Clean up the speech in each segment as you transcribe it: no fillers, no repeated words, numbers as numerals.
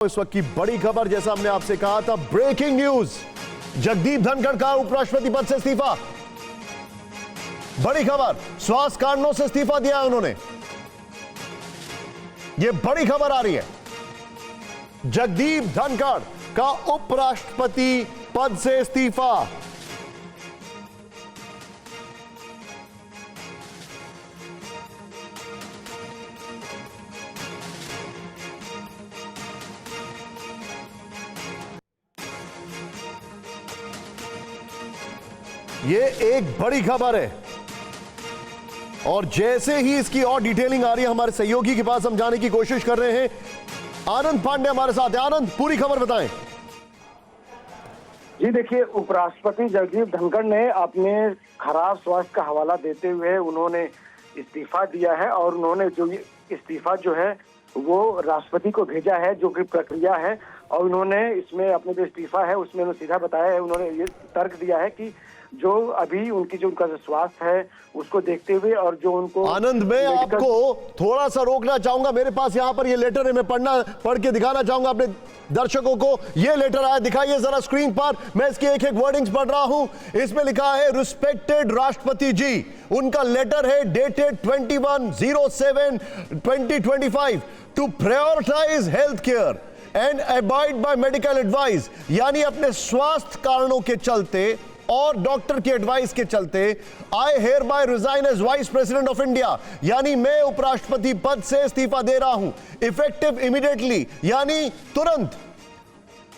इस वक्त की बड़ी खबर, जैसा हमने आपसे कहा था, ब्रेकिंग न्यूज, जगदीप धनखड़ का उपराष्ट्रपति पद से इस्तीफा। बड़ी खबर, स्वास्थ्य कारणों से इस्तीफा दिया है उन्होंने। यह बड़ी खबर आ रही है, जगदीप धनखड़ का उपराष्ट्रपति पद से इस्तीफा। ये एक बड़ी खबर है और जैसे ही इसकी और डिटेलिंग आ रही है हमारे सहयोगी के पास हम जाने की कोशिश कर रहे हैं। आनंद पांडे हमारे साथ है। आनंद, पूरी खबर बताएं। जी देखिए, उपराष्ट्रपति जगदीप धनखड़ ने अपने खराब स्वास्थ्य का हवाला देते हुए उन्होंने इस्तीफा दिया है और उन्होंने जो इस्तीफा जो है वो राष्ट्रपति को भेजा है, जो कि प्रक्रिया है। और उन्होंने इसमें अपने जो इस्तीफा है उसमें उन्होंने सीधा बताया है, उन्होंने ये तर्क दिया है कि जो अभी उनका जो स्वास्थ्य है उसको देखते हुए और जो उनको। आनंद, मैं आपको थोड़ा सा रोकना चाहूंगा। मेरे पास यहाँ पर ये लेटर है, मैं पढ़ के दिखाना चाहूंगा अपने दर्शकों को। ये लेटर आया, दिखाइए जरा स्क्रीन पर। मैं इसके एक एक वर्डिंग्स पढ़ रहा हूं। इसमें लिखा है, रिस्पेक्टेड राष्ट्रपति जी, उनका लेटर है dated 21/07/2025 to prioritize health care and abide by medical advice. यानी अपने स्वास्थ्य कारणों के चलते और डॉक्टर की एडवाइस के चलते I hereby resign as vice president of India, यानी मैं उपराष्ट्रपति पद से इस्तीफा दे रहा हूं, इफेक्टिव इमीडिएटली, यानी तुरंत,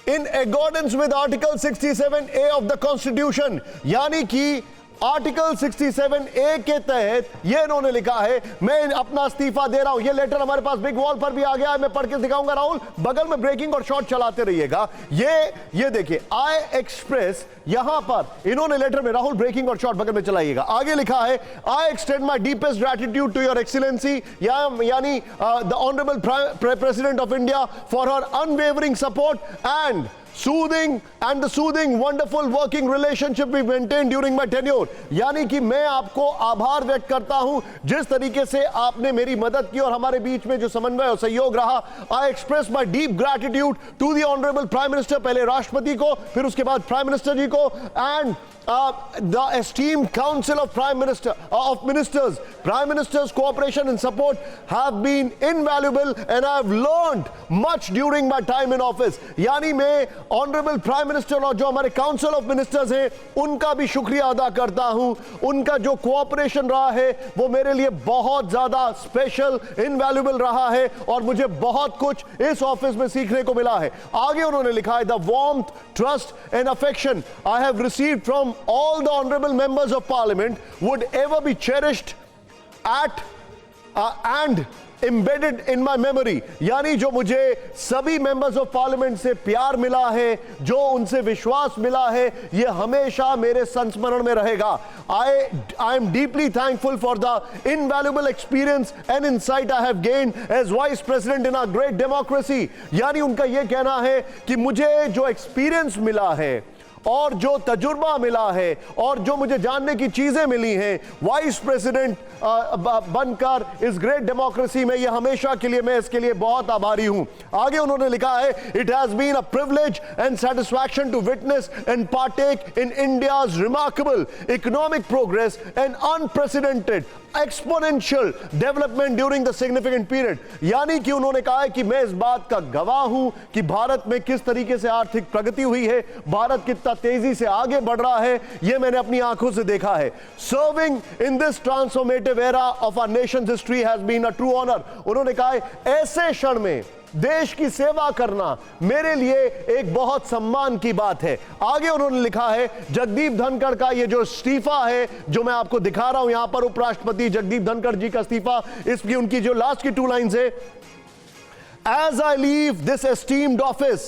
in accordance with article 67A of the constitution. यानी कि आर्टिकल 67A के तहत ये इन्होंने लिखा है, मैं अपना इस्तीफा दे रहा हूं। ये लेटर हमारे पास बिग वॉल पर भी आ गया है, मैं पढ़ के दिखाऊंगा। राहुल, बगल में ब्रेकिंग और शॉर्ट चलाते रहिएगा। ये देखिए, आई एक्सप्रेस, यहां पर इन्होंने लेटर में, राहुल ब्रेकिंग और शॉर्ट बगल में चलाइएगा, आगे लिखा है, I extend my deepest gratitude to your excellency, यानी the honourable president of India, for her unwavering support and the soothing wonderful working relationship we maintained during my tenure। यानी कि मैं आपको आभार व्यक्त करता हूं जिस तरीके से आपने मेरी मदद की और हमारे बीच में जो समन्वय और सहयोग रहा। I express my deep gratitude to the honourable prime minister, पहले राष्ट्रपति को, फिर उसके बाद प्राइम मिनिस्टर जी को, and the esteemed council of ministers. Prime Minister's cooperation and support have been invaluable and I have learned much during my time in office। यानी मैं honourable prime minister और जो हमारे काउंसिल ऑफ मिनिस्टर्स हैं उनका भी शुक्रिया अदा करता हूं। उनका जो कोऑपरेशन रहा है वो मेरे लिए बहुत ज्यादा स्पेशल, इनवैल्यूएबल रहा है और मुझे बहुत कुछ इस ऑफिस में सीखने को मिला है। आगे उन्होंने लिखा है, the warmth, trust and affection I have received from all the honorable members of parliament would ever be cherished and embedded in my memory। यानी जो मुझे सभी members of parliament से प्यार मिला है, जो उनसे विश्वास मिला है, ये हमेशा मेरे संस्मरण में रहेगा। I am deeply thankful for the invaluable experience and insight I have gained as vice president in our great democracy। यानी उनका ये कहना है कि मुझे जो एक्सपीरियंस मिला है और जो तजुर्बा मिला है और जो मुझे जानने की चीजें मिली हैं वाइस प्रेसिडेंट बनकर इस ग्रेट डेमोक्रेसी में, ये हमेशा के लिए मैं इसके लिए बहुत आभारी हूं। आगे उन्होंने लिखा है, it has been a privilege and satisfaction to witness and partake in India's remarkable economic progress and unprecedented exponential development during the significant period. यानी कि उन्होंने कहा है कि मैं इस बात का गवाह हूं कि भारत में किस तरीके से आर्थिक प्रगति हुई है, भारत कितना तेजी से आगे बढ़ रहा है, यह मैंने अपनी आंखों से देखा है। Serving in this transformative era of our nation's history has been a true honour. उन्होंने कहा है, ऐसे क्षण में देश की सेवा करना मेरे लिए एक बहुत सम्मान की बात है। आगे उन्होंने लिखा है, जगदीप धनखड़ का ये जो इस्तीफा है जो मैं आपको दिखा रहा हूं यहां पर, उपराष्ट्रपति जगदीप धनखड़ जी का इस्तीफा, इसकी उनकी जो लास्ट की 2 लाइन्स है, as I leave this esteemed office,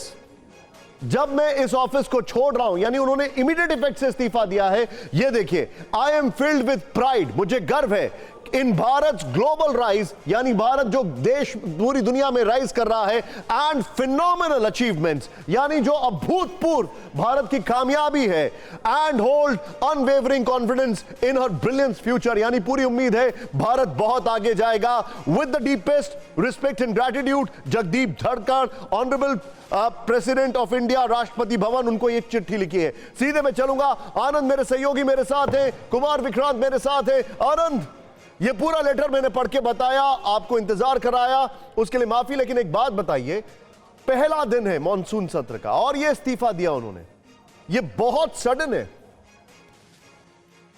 जब मैं इस ऑफिस को छोड़ रहा हूं, यानी उन्होंने इमीडिएट इफेक्ट से इस्तीफा दिया है। ये देखिए, I am filled with pride, मुझे गर्व है इन भारत ग्लोबल राइज, यानी भारत जो देश पूरी दुनिया में राइज कर रहा है, एंड फिनोमिनल अचीवमेंट्स, यानी जो अभूतपूर्व भारत की कामयाबी है, and hold unwavering confidence in her brilliant future, यानी पूरी उम्मीद है भारत बहुत आगे जाएगा। With the deepest respect and gratitude, Jagdeep Dhankhar, honourable president of India, Rashtrapati Bhavan, उनको एक चिट्ठी लिखी है। सीधे मैं चलूंगा, आनंद मेरे सहयोगी मेरे साथ हैं, कुमार विक्रांत मेरे साथ है। आनंद, ये पूरा लेटर मैंने पढ़ के बताया, आपको इंतजार कराया, उसके लिए माफी, लेकिन एक बात बताइए, पहला दिन है मॉनसून सत्र का और ये इस्तीफा दिया उन्होंने, ये बहुत सडन है।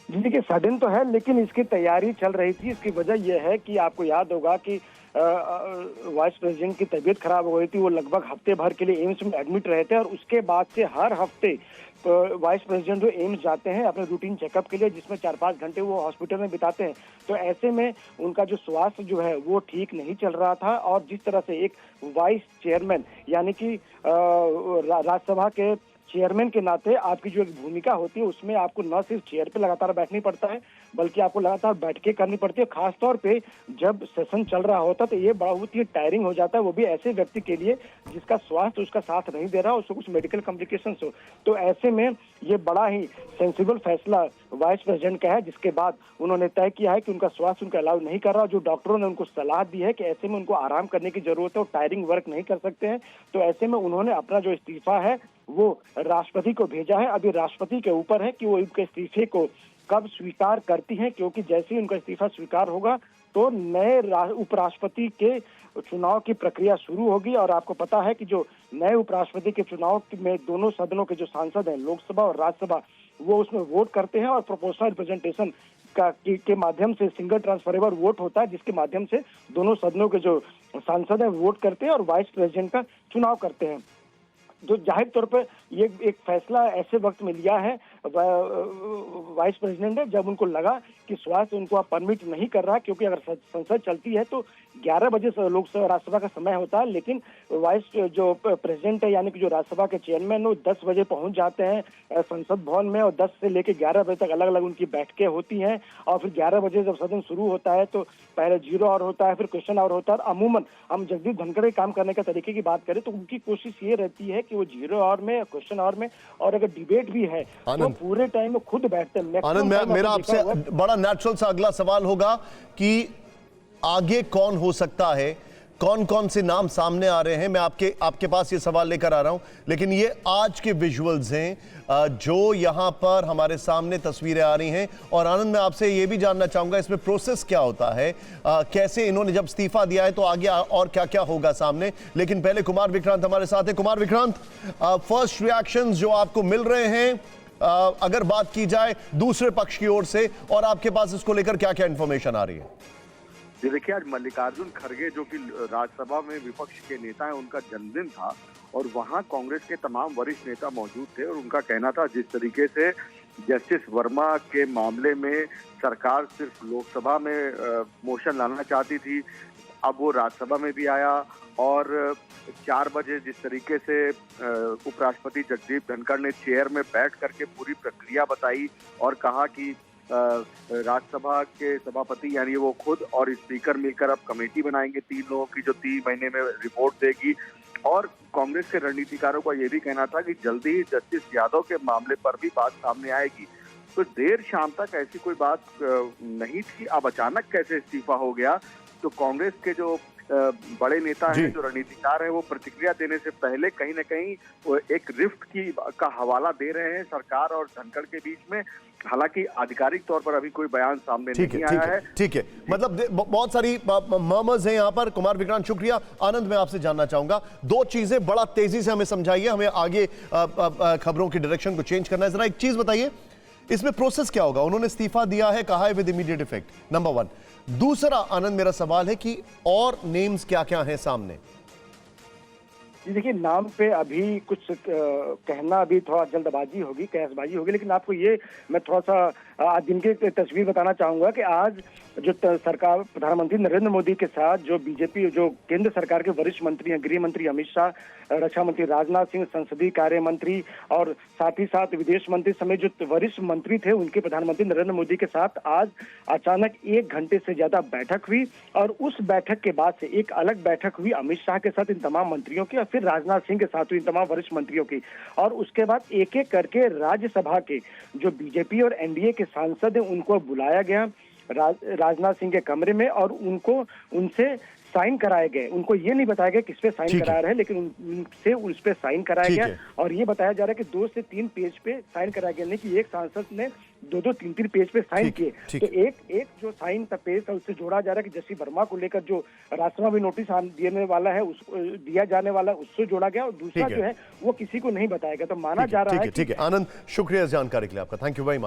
देखिए, सडन तो है, लेकिन इसकी तैयारी चल रही थी। इसकी वजह यह है कि आपको याद होगा कि वाइस प्रेसिडेंट की तबीयत खराब हो गई थी, वो लगभग हफ्ते भर के लिए एम्स में एडमिट रहे थे, और उसके बाद से हर हफ्ते वाइस प्रेसिडेंट जो एम्स जाते हैं अपने रूटीन चेकअप के लिए, जिसमें 4-5 घंटे वो हॉस्पिटल में बिताते हैं। तो ऐसे में उनका जो स्वास्थ्य जो है वो ठीक नहीं चल रहा था, और जिस तरह से एक वाइस चेयरमैन यानी कि राज्यसभा के चेयरमैन के नाते आपकी जो एक भूमिका होती है उसमें आपको न सिर्फ चेयर पे लगातार बैठनी पड़ता है, बल्कि आपको लगातार बैठके करनी पड़ती है। खासतौर पे जब सेशन चल रहा होता है तो ये बहुत ही टायरिंग हो जाता है, वो भी ऐसे व्यक्ति के लिए जिसका स्वास्थ्य उसका साथ नहीं दे रहा, उसको कुछ मेडिकल कॉम्प्लिकेशंस हो। तो ऐसे में ये बड़ा ही सेंसिबल फैसला वाइस प्रेसिडेंट का है, जिसके बाद उन्होंने तय किया है कि उनका स्वास्थ्य उनको अलाउ नहीं कर रहा। जो डॉक्टरों ने उनको सलाह दी है कि ऐसे में उनको आराम करने की जरूरत है, और टायरिंग वर्क नहीं कर सकते हैं। तो ऐसे में उन्होंने अपना जो इस्तीफा है वो राष्ट्रपति को भेजा है। अभी राष्ट्रपति के ऊपर है कि वो उनके इस्तीफे को कब स्वीकार करती हैं, क्योंकि जैसे ही उनका इस्तीफा स्वीकार होगा तो नए उपराष्ट्रपति के चुनाव की प्रक्रिया शुरू होगी। और आपको पता है कि जो नए उपराष्ट्रपति के चुनाव में दोनों सदनों के जो सांसद हैं, लोकसभा और राज्यसभा, वो उसमें वोट करते हैं, और प्रोपोर्शनल रिप्रेजेंटेशन के माध्यम से सिंगल ट्रांसफरेबल वोट होता है, जिसके माध्यम से दोनों सदनों के जो सांसद हैं वोट करते हैं और वाइस प्रेसिडेंट का चुनाव करते हैं। जो जाहिर तौर पर ये एक फैसला ऐसे वक्त में लिया है वाइस प्रेसिडेंट ने जब उनको लगा कि स्वास्थ्य उनको अब परमिट नहीं कर रहा, क्योंकि अगर संसद चलती है तो 11 बजे से लोकसभा राज्यसभा का समय होता है, लेकिन वाइस जो प्रेसिडेंट है यानी कि जो राज्यसभा के चेयरमैन वो 10 बजे पहुंच जाते हैं संसद भवन में, और 10 से लेकर 11 बजे तक अलग अलग उनकी बैठकें होती हैं। और फिर 11 बजे जब सदन शुरू होता है तो पहले 0 आवर होता है, फिर क्वेश्चन आवर होता है। अमूमन हम जगदीप धनखड़ के काम करने के तरीके की बात करें तो उनकी कोशिश ये रहती है कि वो 0 आवर में, क्वेश्चन आवर में, और अगर डिबेट भी है तो पूरे टाइम में खुद बैठते हैं। आनंद, मेरा आपसे बड़ा नेचुरल सा अगला सवाल होगा कि आगे कौन हो सकता है, कौन कौन से नाम सामने आ रहे हैं। मैं आपके पास ये सवाल लेकर आ रहा हूं, लेकिन ये आज के विजुअल्स हैं जो यहां पर हमारे सामने तस्वीरें आ रही हैं। और आनंद, मैं आपसे ये भी जानना चाहूंगा इसमें प्रोसेस क्या होता है, कैसे इन्होंने जब इस्तीफा दिया है तो आगे और क्या क्या होगा सामने। लेकिन पहले कुमार विक्रांत हमारे साथ है। कुमार विक्रांत, फर्स्ट रिएक्शंस जो आपको मिल रहे हैं, अगर बात की जाए दूसरे पक्ष की ओर से, और आपके पास इसको लेकर क्या क्या इंफॉर्मेशन आ रही है? जी देखिए, आज मल्लिकार्जुन खड़गे जो कि राज्यसभा में विपक्ष के नेता हैं, उनका जन्मदिन था, और वहां कांग्रेस के तमाम वरिष्ठ नेता मौजूद थे। और उनका कहना था जिस तरीके से जस्टिस वर्मा के मामले में सरकार सिर्फ लोकसभा में मोशन लाना चाहती थी, अब वो राज्यसभा में भी आया। और 4 बजे जिस तरीके से उपराष्ट्रपति जगदीप धनखड़ ने चेयर में बैठ करके पूरी प्रक्रिया बताई और कहा कि राज्यसभा के सभापति यानी वो खुद और स्पीकर मिलकर अब कमेटी बनाएंगे 3 लोगों की, जो 3 महीने में रिपोर्ट देगी। और कांग्रेस के रणनीतिकारों का ये भी कहना था कि जल्दी ही जस्टिस यादव के मामले पर भी बात सामने आएगी। तो देर शाम तक ऐसी कोई बात नहीं थी, अब अचानक कैसे इस्तीफा हो गया। तो कांग्रेस के जो बड़े नेता हैं, जो रणनीतिकार हैं, वो प्रतिक्रिया देने से पहले कहीं न कहीं एक रिफ्ट का हवाला दे रहे हैं सरकार और धनखड़ के बीच में। हालांकि आधिकारिक तौर पर अभी कोई बयान सामने नहीं आया है। ठीक है, मतलब बहुत सारी मर्मर्स हैं यहाँ पर। कुमार विक्रांत, शुक्रिया। आनंद, मैं आपसे जानना चाहूंगा 2 चीजें बड़ा तेजी से हमें समझाइए, हमें आगे खबरों की डायरेक्शन को चेंज करना है। जरा एक चीज बताइए, इसमें प्रोसेस क्या होगा? उन्होंने इस्तीफा दिया है, कहा है विद इमीडिएट इफेक्ट, नंबर 1। दूसरा आनंद, मेरा सवाल है कि और नेम्स क्या क्या हैं सामने? देखिए, नाम पे अभी कुछ कहना अभी थोड़ा जल्दबाजी होगी, कैसबाजी होगी, लेकिन आपको ये मैं थोड़ा सा दिन की तस्वीर बताना चाहूंगा कि आज जो सरकार प्रधानमंत्री नरेंद्र मोदी के साथ जो बीजेपी जो केंद्र सरकार के वरिष्ठ मंत्री हैं, गृह मंत्री अमित शाह, रक्षा मंत्री राजनाथ सिंह, संसदीय कार्य मंत्री और साथ ही साथ विदेश मंत्री समेत जो वरिष्ठ मंत्री थे, उनके प्रधानमंत्री नरेंद्र मोदी के साथ आज अचानक 1 घंटे से ज्यादा बैठक हुई। और उस बैठक के बाद से एक अलग बैठक हुई अमित शाह के साथ इन तमाम मंत्रियों की, और फिर राजनाथ सिंह के साथ हुई इन तमाम वरिष्ठ मंत्रियों की। और उसके बाद एक एक करके राज्यसभा के जो बीजेपी और एनडीए के सांसद हैं उनको बुलाया गया राजनाथ सिंह के कमरे में, और उनसे साइन कराए गए। उनको ये नहीं बताया गया किस पे साइन करा रहे हैं, लेकिन उनसे उस पे साइन कराया गया। और ये बताया जा रहा है कि 2 से 3 पेज पे साइन कराया गया, नहीं कि एक सांसद ने 2-2, 3-3 पेज पे साइन किए। तो एक जो साइन का पेज था उससे जोड़ा जा रहा है कि जस्टिस वर्मा को लेकर जो राज्यसभा में नोटिस देने वाला है, उसको दिया जाने वाला है, उससे जोड़ा गया। और दूसरा जो है वो किसी को नहीं बताया गया। तो माना जा रहा है। ठीक है आनंद, शुक्रिया इस जानकारी के लिए आपका, थैंक यू वेरी मच।